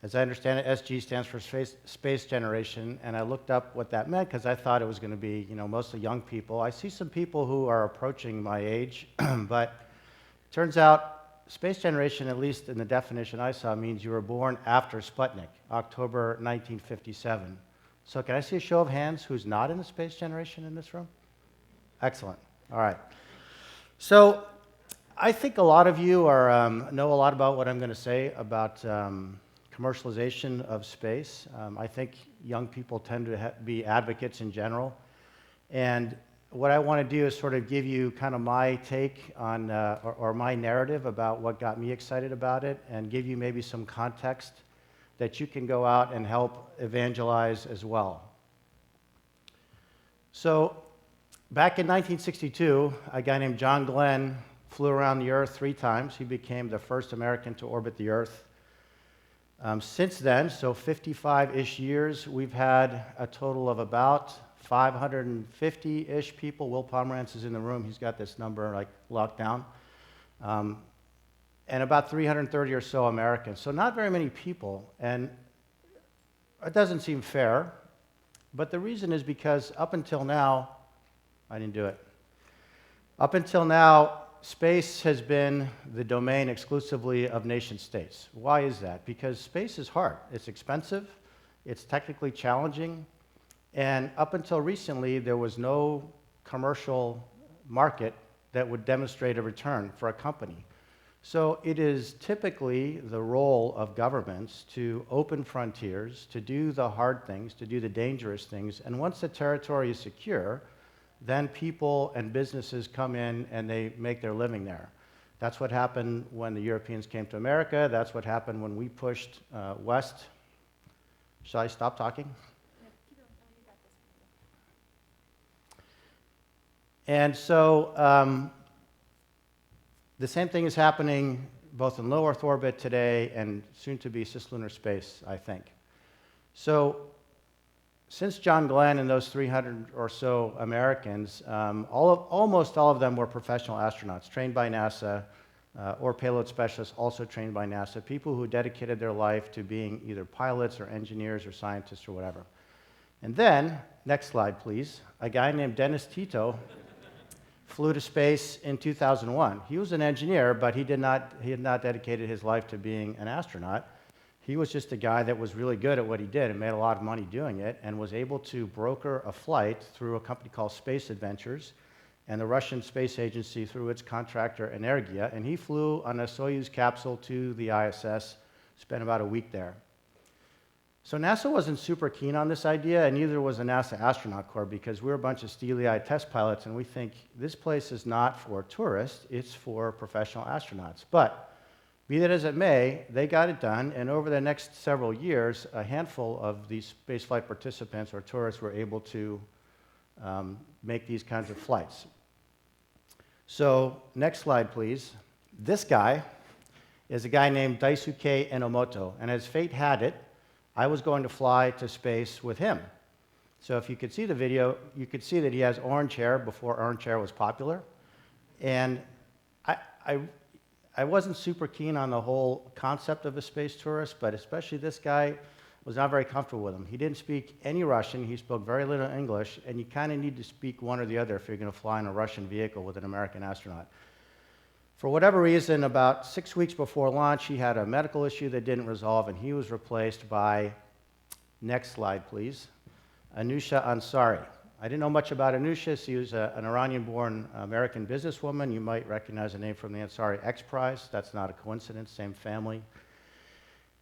As I understand it, SG stands for space generation, and I looked up what that meant because I thought it was going to be, mostly young people. I see some people who are approaching my age, but it turns out space generation, at least in the definition I saw, means you were born after Sputnik, October 1957. So can I see a show of hands who's not in the space generation in this room? Excellent. All right. So I think a lot of you know a lot about what I'm going to say about commercialization of space. I think young people tend to be advocates in general. And what I want to do is sort of give you kind of my take on, or my narrative about what got me excited about it, and give you maybe some context that you can go out and help evangelize as well. So back in 1962, a guy named John Glenn flew around the Earth 3 times. He became the first American to orbit the Earth. Since then, so 55-ish years, we've had a total of about 550-ish people. Will Pomerantz is in the room. He's got this number like locked down. And about 330 or so Americans. So not very many people. And it doesn't seem fair. But the reason is because up until now, I didn't do it. Up until now, space has been the domain exclusively of nation states. Why is that? Because space is hard. It's expensive. It's technically challenging. And up until recently, there was no commercial market that would demonstrate a return for a company. So it is typically the role of governments to open frontiers, to do the hard things, to do the dangerous things. And once the territory is secure, then people and businesses come in and they make their living there. That's what happened when the Europeans came to America. That's what happened when we pushed west. Shall I stop talking? And so the same thing is happening both in low Earth orbit today and soon to be cislunar space, I think. So since John Glenn and those 300 or so Americans, almost all of them were professional astronauts trained by NASA or payload specialists also trained by NASA, people who dedicated their life to being either pilots or engineers or scientists or whatever. And then, next slide please, a guy named Tito flew to space in 2001. He was an engineer, but he had not dedicated his life to being an astronaut. He was just a guy that was really good at what he did and made a lot of money doing it, and was able to broker a flight through a company called Space Adventures and the Russian Space Agency through its contractor Energia, and he flew on a Soyuz capsule to the ISS, spent about a week there. So NASA wasn't super keen on this idea, and neither was the NASA Astronaut Corps, because we're a bunch of steely-eyed test pilots, and we think this place is not for tourists, it's for professional astronauts. But be that as it may, they got it done, and over the next several years, a handful of these spaceflight participants or tourists were able to make these kinds of flights. So next slide, please. This guy is a guy named Daisuke Animoto, and as fate had it, I was going to fly to space with him. So if you could see the video, you could see that he has orange hair before orange hair was popular. And I wasn't super keen on the whole concept of a space tourist, but especially this guy was not very comfortable with him. He didn't speak any Russian, he spoke very little English, and you kind of need to speak one or the other if you're going to fly in a Russian vehicle with an American astronaut. For whatever reason, about 6 weeks before launch, he had a medical issue that didn't resolve, and he was replaced by, next slide please, Anusha Ansari. I didn't know much about Anusha. She was an Iranian-born American businesswoman. You might recognize the name from the Ansari X Prize. That's not a coincidence, same family.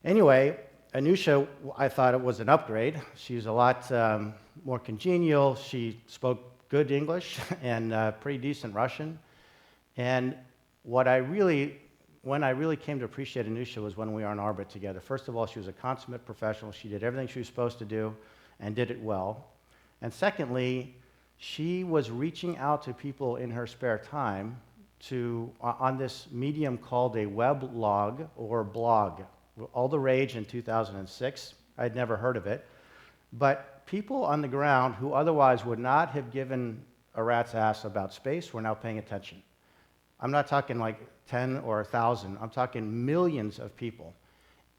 Anyway, Anusha, I thought it was an upgrade. She was a lot more congenial. She spoke good English and pretty decent Russian. And when I really came to appreciate Anusha was when we were on orbit together. First of all, she was a consummate professional. She did everything she was supposed to do and did it well. And secondly, she was reaching out to people in her spare time on this medium called a weblog or blog. All the rage in 2006. I'd never heard of it. But people on the ground who otherwise would not have given a rat's ass about space were now paying attention. I'm not talking like 10 or 1,000. I'm talking millions of people.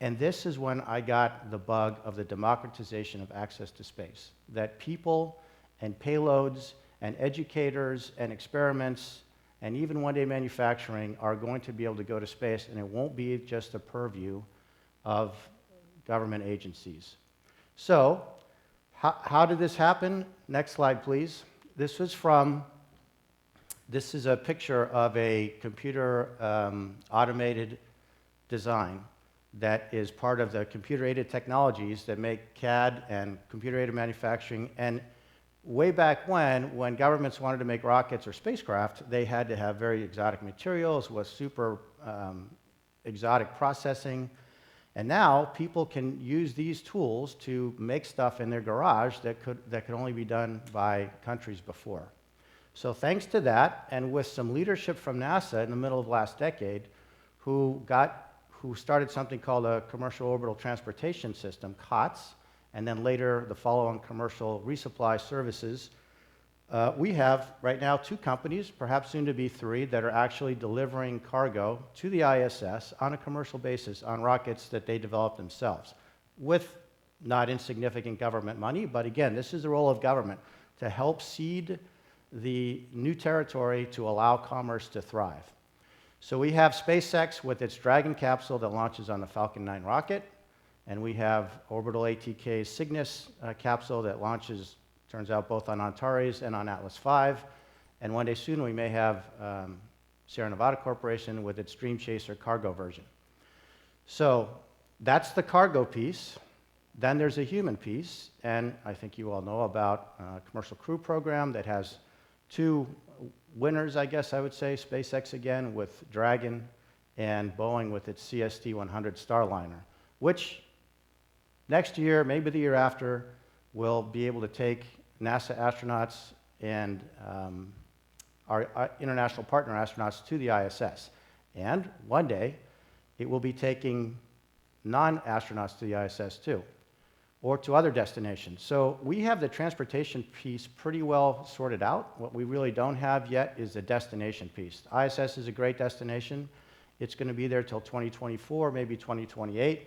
And this is when I got the bug of the democratization of access to space, that people and payloads and educators and experiments and even one-day manufacturing are going to be able to go to space, and it won't be just a purview of government agencies. So, how did this happen? Next slide, please. This is a picture of a computer automated design that is part of the computer-aided technologies that make CAD and computer-aided manufacturing. And way back when governments wanted to make rockets or spacecraft, they had to have very exotic materials with super exotic processing. And now people can use these tools to make stuff in their garage that could only be done by countries before. So thanks to that, and with some leadership from NASA in the middle of last decade, who started something called a Commercial Orbital Transportation System, COTS, and then later the follow-on commercial resupply services, we have right now 2 companies, perhaps soon to be 3, that are actually delivering cargo to the ISS on a commercial basis on rockets that they developed themselves, with not insignificant government money. But again, this is the role of government, to help seed the new territory to allow commerce to thrive. So we have SpaceX with its Dragon capsule that launches on the Falcon 9 rocket, and we have Orbital ATK's Cygnus capsule that launches, turns out, both on Antares and on Atlas V. And one day soon we may have Sierra Nevada Corporation with its Dream Chaser cargo version. So that's the cargo piece. Then there's a human piece, and I think you all know about a commercial crew program that has 2 winners, I guess I would say, SpaceX again with Dragon, and Boeing with its CST-100 Starliner, which next year, maybe the year after, will be able to take NASA astronauts and our international partner astronauts to the ISS. And one day, it will be taking non-astronauts to the ISS too, or to other destinations. So we have the transportation piece pretty well sorted out. What we really don't have yet is the destination piece. The ISS is a great destination. It's going to be there till 2024, maybe 2028.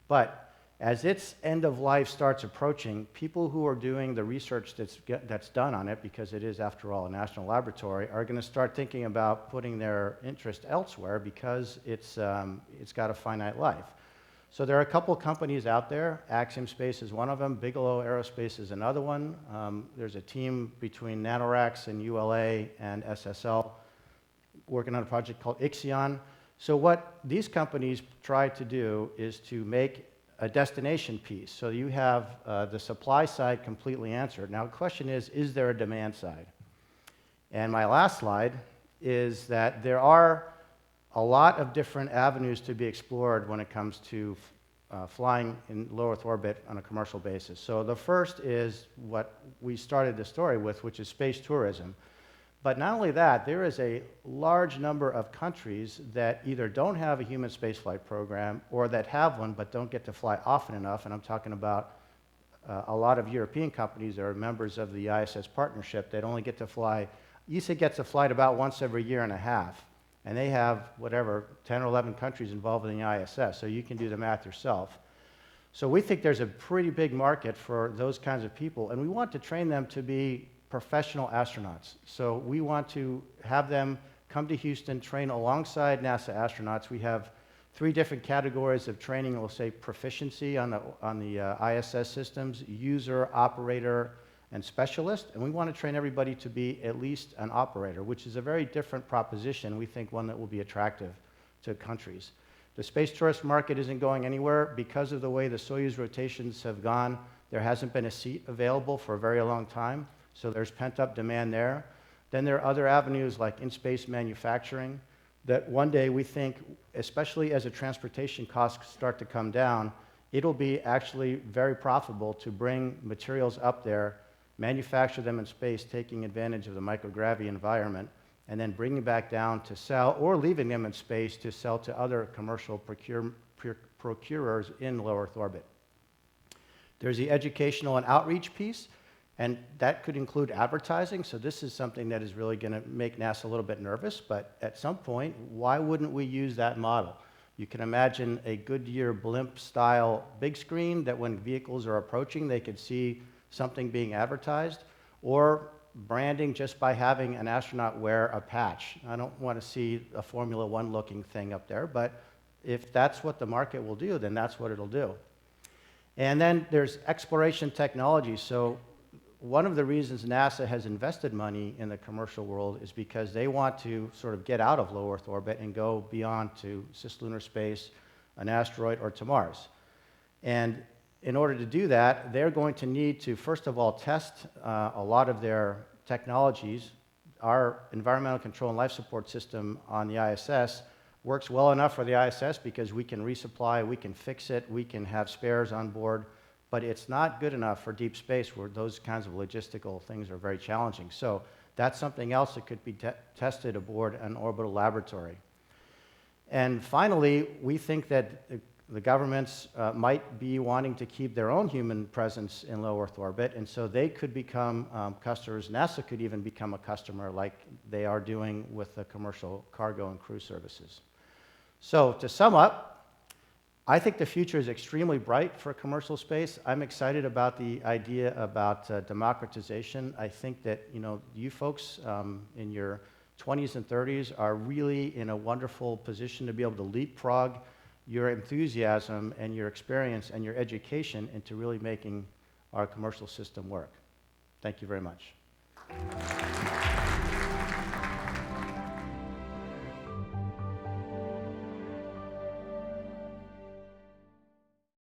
But as its end of life starts approaching, people who are doing the research that's done on it, because it is, after all, a national laboratory, are going to start thinking about putting their interest elsewhere because it's got a finite life. So there are a couple of companies out there. Axiom Space is one of them. Bigelow Aerospace is another one. There's a team between NanoRacks and ULA and SSL working on a project called Ixion. So what these companies try to do is to make a destination piece. So you have the supply side completely answered. Now the question is there a demand side? And my last slide is that there are a lot of different avenues to be explored when it comes to flying in low Earth orbit on a commercial basis. So the first is what we started the story with, which is space tourism. But not only that, there is a large number of countries that either don't have a human spaceflight program or that have one but don't get to fly often enough, and I'm talking about a lot of European companies that are members of the ISS partnership that only get to fly. ESA gets a flight about once every year and a half, and they have, whatever, 10 or 11 countries involved in the ISS, so you can do the math yourself. So we think there's a pretty big market for those kinds of people, and we want to train them to be professional astronauts. So we want to have them come to Houston, train alongside NASA astronauts. We have 3 different categories of training. We'll say proficiency on the ISS systems, user, operator, and specialist. And we want to train everybody to be at least an operator, which is a very different proposition. We think one that will be attractive to countries. The space tourist market isn't going anywhere. Because of the way the Soyuz rotations have gone, there hasn't been a seat available for a very long time. So there's pent-up demand there. Then there are other avenues like in-space manufacturing that one day we think, especially as the transportation costs start to come down, it'll be actually very profitable to bring materials up there, manufacture them in space, taking advantage of the microgravity environment, and then bringing back down to sell, or leaving them in space to sell to other commercial procurers in low Earth orbit. There's the educational and outreach piece. And that could include advertising, so this is something that is really going to make NASA a little bit nervous, but at some point, why wouldn't we use that model? You can imagine a Goodyear blimp-style big screen that when vehicles are approaching, they could see something being advertised, or branding just by having an astronaut wear a patch. I don't want to see a Formula One looking thing up there, but if that's what the market will do, then that's what it'll do. And then there's exploration technology. So one of the reasons NASA has invested money in the commercial world is because they want to sort of get out of low Earth orbit and go beyond to cislunar space, an asteroid, or to Mars. And in order to do that, they're going to need to, first of all, test a lot of their technologies. Our environmental control and life support system on the ISS works well enough for the ISS because we can resupply, we can fix it, we can have spares on board, but it's not good enough for deep space where those kinds of logistical things are very challenging. So that's something else that could be tested aboard an orbital laboratory. And finally, we think that the governments might be wanting to keep their own human presence in low Earth orbit, and so they could become customers. NASA could even become a customer like they are doing with the commercial cargo and crew services. So to sum up, I think the future is extremely bright for commercial space. I'm excited about the idea about democratization. I think that you folks in your 20s and 30s are really in a wonderful position to be able to leapfrog your enthusiasm and your experience and your education into really making our commercial system work. Thank you very much.